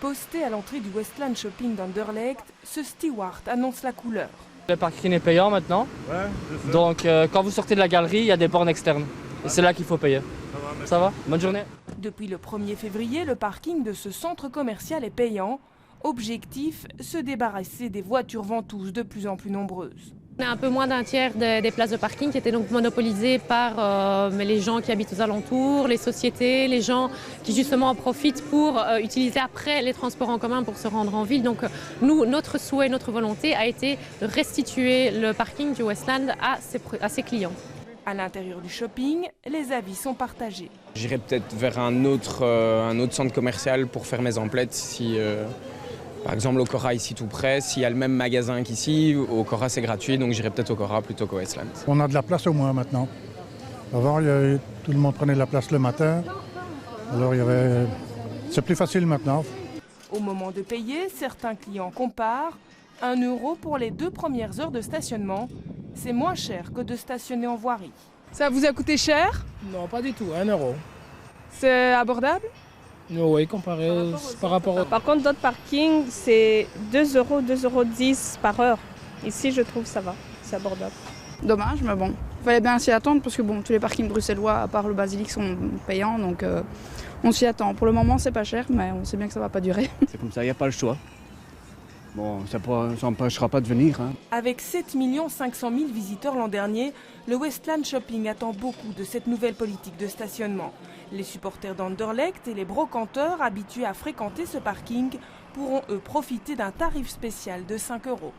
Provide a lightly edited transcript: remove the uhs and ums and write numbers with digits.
Posté à l'entrée du Westland Shopping d'Anderlecht, ce steward annonce la couleur. Le parking est payant maintenant, donc quand vous sortez de la galerie, il y a des bornes externes. Et c'est là qu'il faut payer. Ça va? Bonne journée. Depuis le 1er février, le parking de ce centre commercial est payant. Objectif, se débarrasser des voitures ventouses de plus en plus nombreuses. On a un peu moins d'un tiers des places de parking qui étaient donc monopolisées par les gens qui habitent aux alentours, les sociétés, les gens qui justement en profitent pour utiliser après les transports en commun pour se rendre en ville. Donc nous, notre souhait, notre volonté a été de restituer le parking du Westland à ses clients. À l'intérieur du shopping, les avis sont partagés. J'irai peut-être vers un autre centre commercial pour faire mes emplettes si... Par exemple, au Cora, ici tout près, s'il y a le même magasin qu'ici, au Cora c'est gratuit, donc j'irai peut-être au Cora plutôt qu'au Westland. On a de la place au moins maintenant. Avant, tout le monde prenait de la place le matin, alors c'est plus facile maintenant. Au moment de payer, certains clients comparent. 1 € pour les 2 premières heures de stationnement, c'est moins cher que de stationner en voirie. Ça vous a coûté cher? Non, pas du tout, 1 €. C'est abordable? Oui, comparé par rapport au... Par contre, d'autres parkings, c'est 2 €, 2,10 € par heure. Ici, je trouve ça va, c'est abordable. Dommage, mais bon, il fallait bien s'y attendre parce que bon, tous les parkings bruxellois, à part le Basilic, sont payants, donc on s'y attend. Pour le moment, c'est pas cher, mais on sait bien que ça va pas durer. C'est comme ça, il n'y a pas le choix. Bon, ça n'empêchera pas de venir. Hein. Avec 7 500 000 visiteurs l'an dernier, le Westland Shopping attend beaucoup de cette nouvelle politique de stationnement. Les supporters d'Anderlecht et les brocanteurs habitués à fréquenter ce parking pourront eux profiter d'un tarif spécial de 5 €.